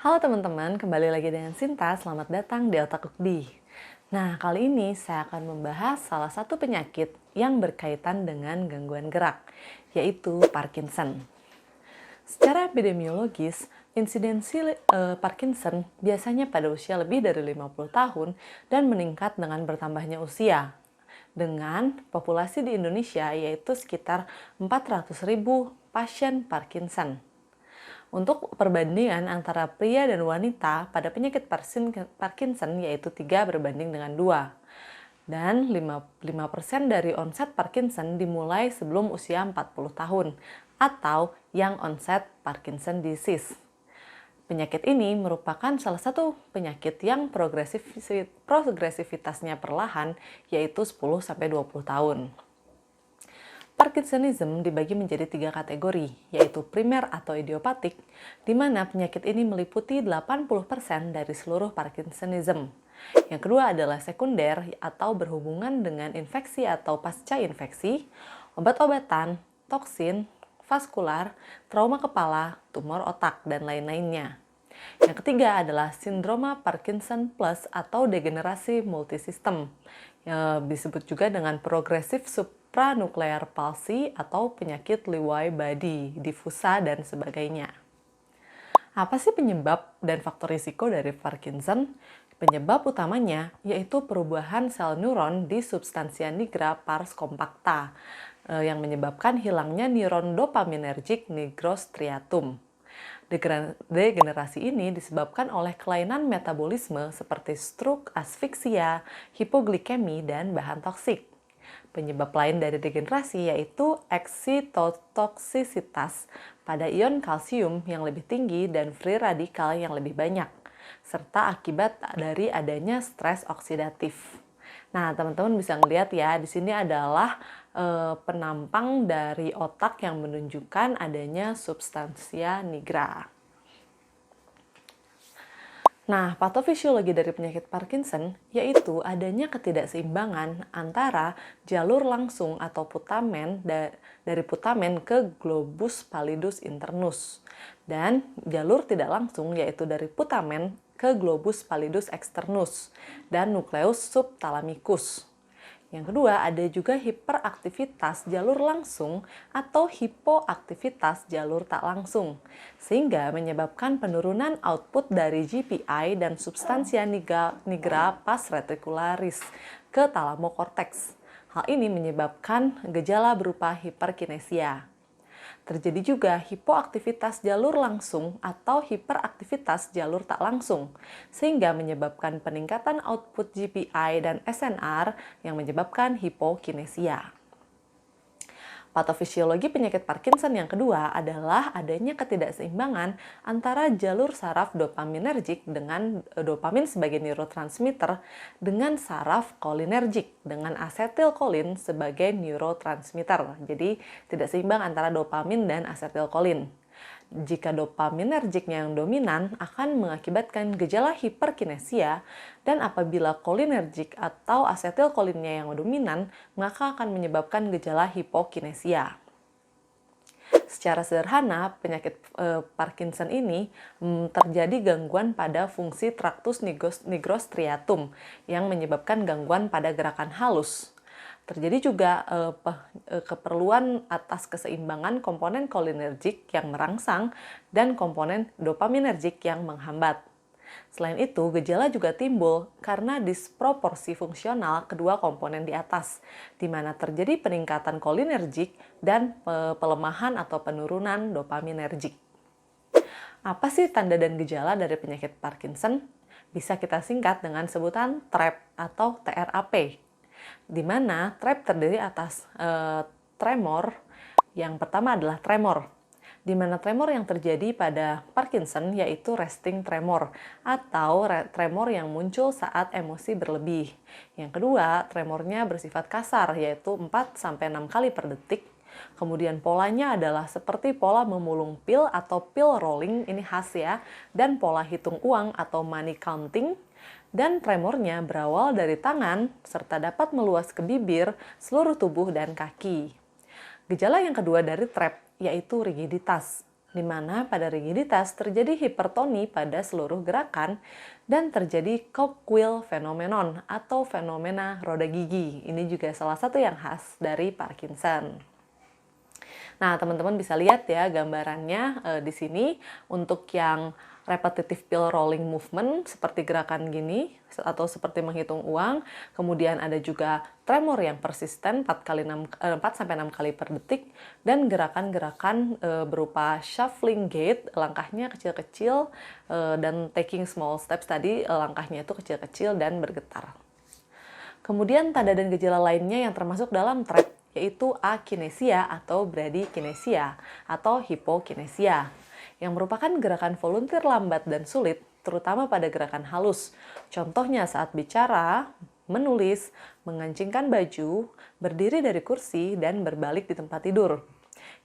Halo teman-teman, kembali lagi dengan Sinta. Selamat datang di Otak Ukdi. Nah, kali ini saya akan membahas salah satu penyakit yang berkaitan dengan gangguan gerak, yaitu Parkinson. Secara epidemiologis, insidensi Parkinson biasanya pada usia lebih dari 50 tahun dan meningkat dengan bertambahnya usia. Dengan populasi di Indonesia yaitu sekitar 400.000 pasien Parkinson. Untuk perbandingan antara pria dan wanita pada penyakit Parkinson yaitu 3 berbanding dengan 2. Dan 5% dari onset Parkinson dimulai sebelum usia 40 tahun atau yang onset Parkinson disease. Penyakit ini merupakan salah satu penyakit yang progresivitasnya perlahan yaitu 10-20 tahun. Parkinsonism dibagi menjadi 3 kategori, yaitu primer atau idiopatik, di mana penyakit ini meliputi 80% dari seluruh Parkinsonism. Yang kedua adalah sekunder atau berhubungan dengan infeksi atau pasca infeksi, obat-obatan, toksin, vaskular, trauma kepala, tumor otak, dan lain-lainnya. Yang ketiga adalah sindroma Parkinson plus atau degenerasi multisistem, disebut juga dengan progresif supranuclear palsy atau penyakit Lewy body diffusa dan sebagainya. Apa sih penyebab dan faktor risiko dari Parkinson? Penyebab utamanya yaitu perubahan sel neuron di substansia nigra pars compacta yang menyebabkan hilangnya neuron dopaminergic nigrostriatum. Degenerasi ini disebabkan oleh kelainan metabolisme seperti stroke, asfiksia, hipoglikemi, dan bahan toksik. Penyebab lain dari degenerasi yaitu eksitotoksisitas pada ion kalsium yang lebih tinggi dan free radikal yang lebih banyak, serta akibat dari adanya stres oksidatif. Nah, teman-teman bisa ngelihat ya, di sini adalah penampang dari otak yang menunjukkan adanya substansia nigra. Nah, patofisiologi dari penyakit Parkinson yaitu adanya ketidakseimbangan antara jalur langsung atau putamen dari putamen ke globus pallidus internus dan jalur tidak langsung yaitu dari putamen ke globus pallidus externus dan nukleus subthalamicus. Yang kedua, ada juga hiperaktivitas jalur langsung atau hipoaktivitas jalur tak langsung, sehingga menyebabkan penurunan output dari GPI dan substansia nigra pars reticularis ke thalamocortex. Hal ini menyebabkan gejala berupa hiperkinesia. Terjadi juga hipoaktivitas jalur langsung atau hiperaktivitas jalur tak langsung, sehingga menyebabkan peningkatan output GPI dan SNR yang menyebabkan hipokinesia. Patofisiologi penyakit Parkinson yang kedua adalah adanya ketidakseimbangan antara jalur saraf dopaminergic dengan dopamin sebagai neurotransmitter dengan saraf kolinergic dengan asetilkolin sebagai neurotransmitter. Jadi tidak seimbang antara dopamin dan asetilkolin. Jika dopaminergiknya yang dominan akan mengakibatkan gejala hiperkinesia dan apabila kolinergik atau asetilkolinnya yang dominan maka akan menyebabkan gejala hipokinesia. Secara sederhana, penyakit Parkinson ini terjadi gangguan pada fungsi traktus nigrostriatum yang menyebabkan gangguan pada gerakan halus. Terjadi juga keperluan atas keseimbangan komponen kolinergik yang merangsang dan komponen dopaminergik yang menghambat. Selain itu, gejala juga timbul karena disproporsi fungsional kedua komponen di atas, di mana terjadi peningkatan kolinergik dan pelemahan atau penurunan dopaminergik. Apa sih tanda dan gejala dari penyakit Parkinson? Bisa kita singkat dengan sebutan TRAP atau TRAP, di mana TRAP terdiri atas tremor. Yang pertama adalah tremor, di mana tremor yang terjadi pada Parkinson yaitu resting tremor atau tremor yang muncul saat emosi berlebih. Yang kedua, tremornya bersifat kasar yaitu 4-6 kali per detik. Kemudian polanya adalah seperti pola memulung pil atau pill rolling, ini khas ya, dan pola hitung uang atau money counting. Dan tremornya berawal dari tangan serta dapat meluas ke bibir, seluruh tubuh, dan kaki. Gejala yang kedua dari TRAP yaitu rigiditas. di mana pada rigiditas terjadi hipertoni pada seluruh gerakan dan terjadi cogwheel phenomenon atau fenomena roda gigi. Ini juga salah satu yang khas dari Parkinson. Nah, teman-teman bisa lihat ya gambarannya di sini untuk yang repetitive pill rolling movement seperti gerakan gini atau seperti menghitung uang. Kemudian ada juga tremor yang persisten 4 sampai 6 kali per detik dan gerakan-gerakan berupa shuffling gait, langkahnya kecil-kecil dan taking small steps tadi langkahnya itu kecil-kecil dan bergetar. Kemudian tanda dan gejala lainnya yang termasuk dalam TREP yaitu akinesia atau bradykinesia atau hipokinesia yang merupakan gerakan volunteer lambat dan sulit terutama pada gerakan halus. Contohnya saat bicara, menulis, mengancingkan baju, berdiri dari kursi, dan berbalik di tempat tidur.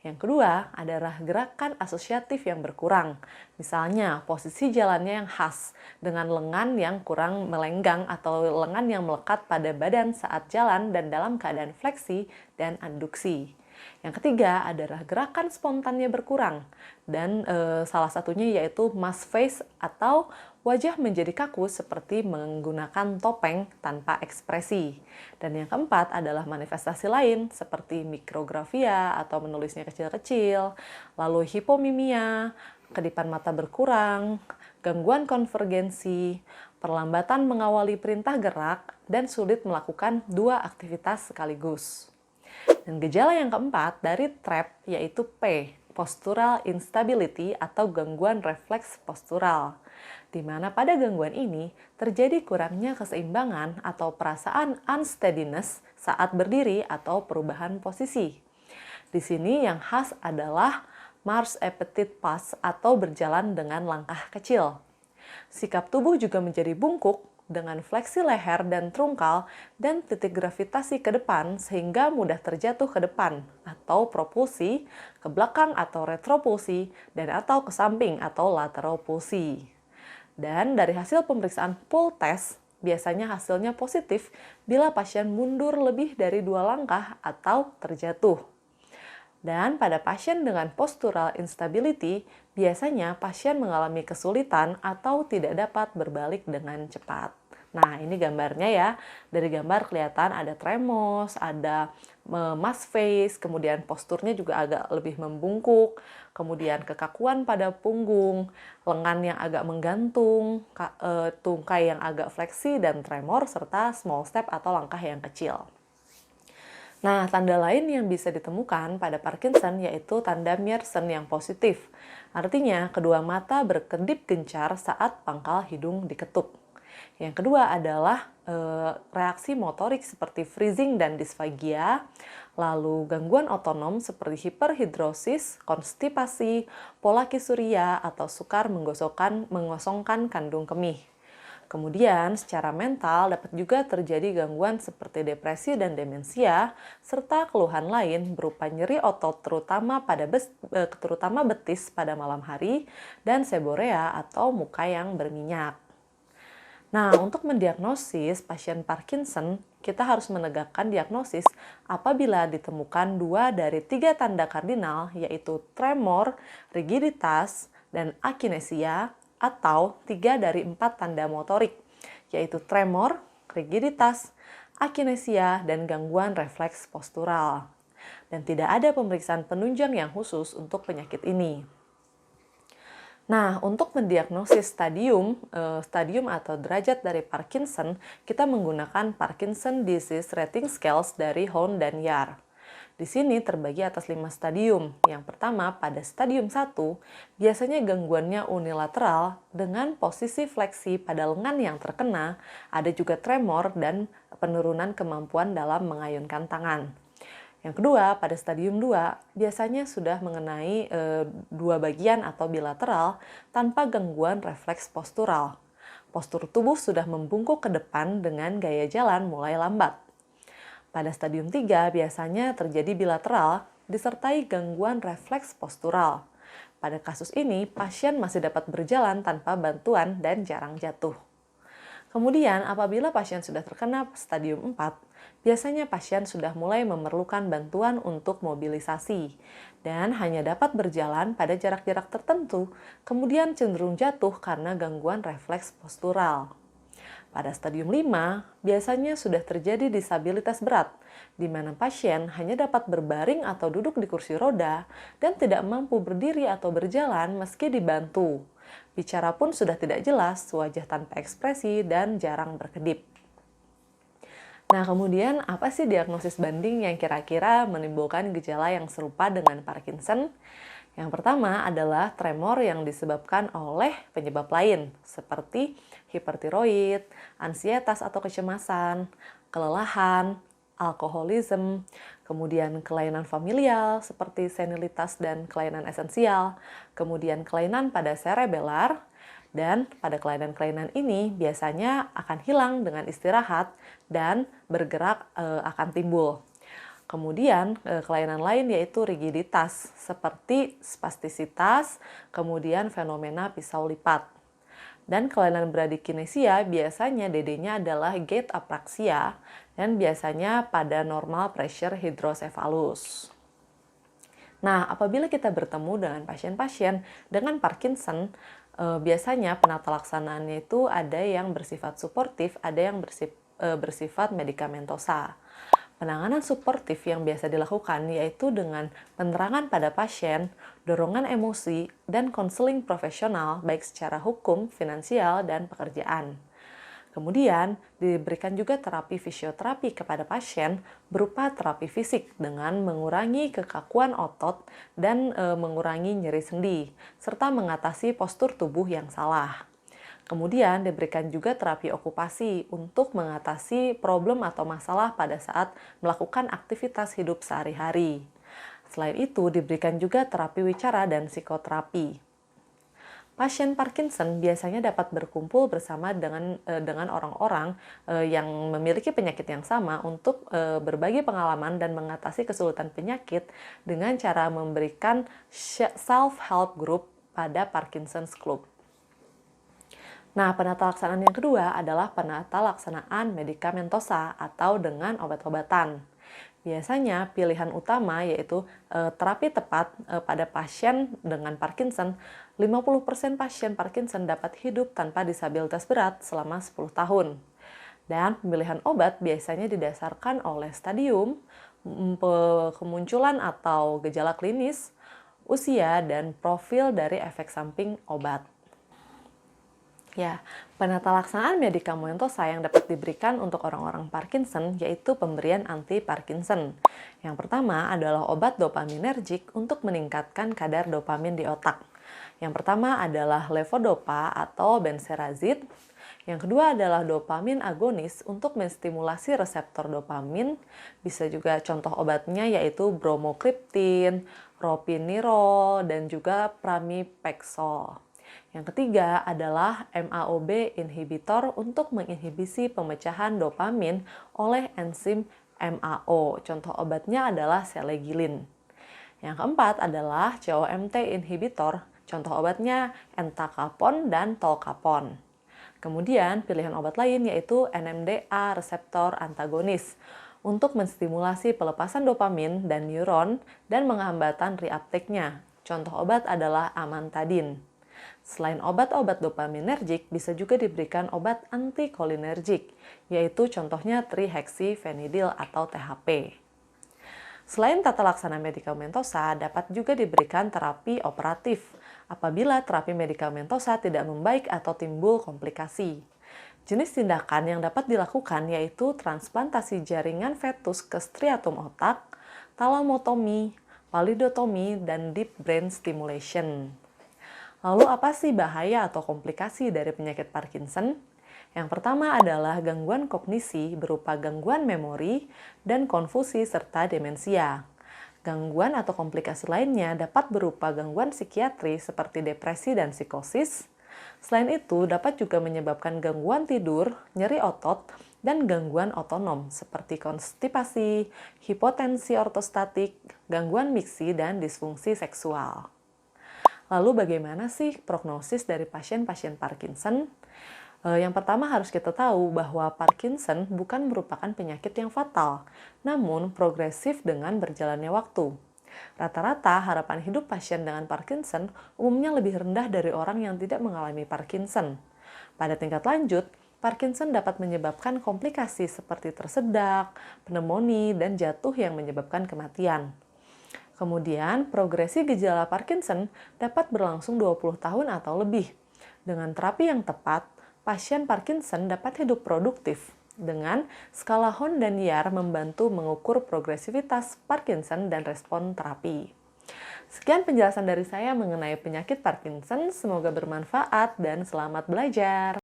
Yang kedua adalah gerakan asosiatif yang berkurang. Misalnya posisi jalannya yang khas dengan lengan yang kurang melenggang atau lengan yang melekat pada badan saat jalan dan dalam keadaan fleksi dan adduksi. Yang ketiga adalah gerakan spontannya berkurang dan salah satunya yaitu mask face atau wajah menjadi kaku seperti menggunakan topeng tanpa ekspresi. Dan yang keempat adalah manifestasi lain seperti mikrografia atau menulisnya kecil-kecil, lalu hipomimia, kedipan mata berkurang, gangguan konvergensi, perlambatan mengawali perintah gerak, dan sulit melakukan dua aktivitas sekaligus. Dan gejala yang keempat dari TREP yaitu P, postural instability atau gangguan refleks postural, di mana pada gangguan ini terjadi kurangnya keseimbangan atau perasaan unsteadiness saat berdiri atau perubahan posisi. Di sini yang khas adalah march appetite pass atau berjalan dengan langkah kecil. Sikap tubuh juga menjadi bungkuk dengan fleksi leher dan trungkal dan titik gravitasi ke depan sehingga mudah terjatuh ke depan atau propulsi, ke belakang atau retropulsi, dan atau ke samping atau lateral pulsi. Dan dari hasil pemeriksaan pull test, biasanya hasilnya positif bila pasien mundur lebih dari 2 langkah atau terjatuh. Dan pada pasien dengan postural instability, biasanya pasien mengalami kesulitan atau tidak dapat berbalik dengan cepat. Nah, ini gambarnya ya. Dari gambar kelihatan ada tremors, ada mask face, kemudian posturnya juga agak lebih membungkuk, kemudian kekakuan pada punggung, lengan yang agak menggantung, tungkai yang agak fleksi dan tremor, serta small step atau langkah yang kecil. Nah, tanda lain yang bisa ditemukan pada Parkinson yaitu tanda Mersenne yang positif. Artinya, kedua mata berkedip gencar saat pangkal hidung diketuk. Yang kedua adalah reaksi motorik seperti freezing dan disfagia, lalu gangguan otonom seperti hiperhidrosis, konstipasi, polakisuria, atau sukar mengosongkan kandung kemih. Kemudian, secara mental dapat juga terjadi gangguan seperti depresi dan demensia, serta keluhan lain berupa nyeri otot terutama betis pada malam hari, dan seborea atau muka yang berminyak. Nah, untuk mendiagnosis pasien Parkinson, kita harus menegakkan diagnosis apabila ditemukan 2 dari 3 tanda kardinal, yaitu tremor, rigiditas, dan akinesia, atau 3 dari 4 tanda motorik, yaitu tremor, rigiditas, akinesia, dan gangguan refleks postural. Dan tidak ada pemeriksaan penunjang yang khusus untuk penyakit ini. Nah, untuk mendiagnosis stadium atau derajat dari Parkinson, kita menggunakan Parkinson Disease Rating Scales dari Hoehn dan Yahr. Di sini terbagi atas 5 stadium. Yang pertama, pada stadium 1, biasanya gangguannya unilateral dengan posisi fleksi pada lengan yang terkena, ada juga tremor dan penurunan kemampuan dalam mengayunkan tangan. Yang kedua, pada stadium 2, biasanya sudah mengenai 2 bagian atau bilateral tanpa gangguan refleks postural. Postur tubuh sudah membungkuk ke depan dengan gaya jalan mulai lambat. Pada stadium 3 biasanya terjadi bilateral disertai gangguan refleks postural. Pada kasus ini, pasien masih dapat berjalan tanpa bantuan dan jarang jatuh. Kemudian, apabila pasien sudah terkena stadium 4, biasanya pasien sudah mulai memerlukan bantuan untuk mobilisasi dan hanya dapat berjalan pada jarak-jarak tertentu, kemudian cenderung jatuh karena gangguan refleks postural. Pada stadium 5, biasanya sudah terjadi disabilitas berat, di mana pasien hanya dapat berbaring atau duduk di kursi roda dan tidak mampu berdiri atau berjalan meski dibantu. Bicara pun sudah tidak jelas, wajah tanpa ekspresi, dan jarang berkedip. Nah, kemudian apa sih diagnosis banding yang kira-kira menimbulkan gejala yang serupa dengan Parkinson? Yang pertama adalah tremor yang disebabkan oleh penyebab lain, seperti hipertiroid, ansietas atau kecemasan, kelelahan, alkoholisme, kemudian kelainan familial seperti senilitas dan kelainan esensial, kemudian kelainan pada cerebellar, dan pada kelainan-kelainan ini biasanya akan hilang dengan istirahat dan bergerak akan timbul. Kemudian kelainan lain yaitu rigiditas seperti spastisitas, kemudian fenomena pisau lipat. Dan kelainan bradikinesia biasanya DD-nya adalah gait apraksia dan biasanya pada normal pressure hydrocephalus. Nah, apabila kita bertemu dengan pasien-pasien dengan Parkinson, biasanya penata laksanaannya itu ada yang bersifat suportif, ada yang bersifat medikamentosa. Penanganan suportif yang biasa dilakukan yaitu dengan penerangan pada pasien, dorongan emosi, dan konseling profesional baik secara hukum, finansial, dan pekerjaan. Kemudian diberikan juga terapi fisioterapi kepada pasien berupa terapi fisik dengan mengurangi kekakuan otot dan mengurangi nyeri sendi, serta mengatasi postur tubuh yang salah. Kemudian diberikan juga terapi okupasi untuk mengatasi problem atau masalah pada saat melakukan aktivitas hidup sehari-hari. Selain itu diberikan juga terapi wicara dan psikoterapi. Pasien Parkinson biasanya dapat berkumpul bersama dengan orang-orang yang memiliki penyakit yang sama untuk berbagi pengalaman dan mengatasi kesulitan penyakit dengan cara memberikan self-help group pada Parkinson's Club. Nah, penata laksanaan yang kedua adalah penata laksanaan medikamentosa atau dengan obat-obatan. Biasanya pilihan utama yaitu terapi tepat pada pasien dengan Parkinson. 50% pasien Parkinson dapat hidup tanpa disabilitas berat selama 10 tahun. Dan pemilihan obat biasanya didasarkan oleh stadium, kemunculan atau gejala klinis, usia, dan profil dari efek samping obat. Ya, penata laksanaan medikamentosa yang dapat diberikan untuk orang-orang Parkinson yaitu pemberian anti-Parkinson. Yang pertama adalah obat dopaminergic untuk meningkatkan kadar dopamin di otak. Yang pertama adalah levodopa atau benserazid. Yang kedua adalah dopamin agonis untuk menstimulasi reseptor dopamin. Bisa juga contoh obatnya yaitu bromokriptin, ropinirol, dan juga pramipexole. Yang ketiga adalah MAOB inhibitor untuk menginhibisi pemecahan dopamin oleh enzim MAO. Contoh obatnya adalah selegilin. Yang keempat adalah COMT inhibitor. Contoh obatnya entacapone dan tolcapone. Kemudian pilihan obat lain yaitu NMDA reseptor antagonis untuk menstimulasi pelepasan dopamin dan neuron dan menghambatan reuptake-nya. Contoh obat adalah amantadin. Selain obat-obat dopaminergic, bisa juga diberikan obat antikolinergic, yaitu contohnya trihexyphenidyl atau THP. Selain tata laksana medikamentosa, dapat juga diberikan terapi operatif apabila terapi medikamentosa tidak membaik atau timbul komplikasi. Jenis tindakan yang dapat dilakukan yaitu transplantasi jaringan fetus ke striatum otak, talamotomi, palidotomi, dan deep brain stimulation. Lalu apa sih bahaya atau komplikasi dari penyakit Parkinson? Yang pertama adalah gangguan kognisi berupa gangguan memori dan konfusi serta demensia. Gangguan atau komplikasi lainnya dapat berupa gangguan psikiatri seperti depresi dan psikosis. Selain itu, dapat juga menyebabkan gangguan tidur, nyeri otot, dan gangguan otonom seperti konstipasi, hipotensi ortostatik, gangguan miksi, dan disfungsi seksual. Lalu bagaimana sih prognosis dari pasien-pasien Parkinson? Yang pertama harus kita tahu bahwa Parkinson bukan merupakan penyakit yang fatal, namun progresif dengan berjalannya waktu. Rata-rata harapan hidup pasien dengan Parkinson umumnya lebih rendah dari orang yang tidak mengalami Parkinson. Pada tingkat lanjut, Parkinson dapat menyebabkan komplikasi seperti tersedak, pneumonia, dan jatuh yang menyebabkan kematian. Kemudian, progresi gejala Parkinson dapat berlangsung 20 tahun atau lebih. Dengan terapi yang tepat, pasien Parkinson dapat hidup produktif. Dengan skala Hon dan Yahr membantu mengukur progresivitas Parkinson dan respon terapi. Sekian penjelasan dari saya mengenai penyakit Parkinson. Semoga bermanfaat dan selamat belajar.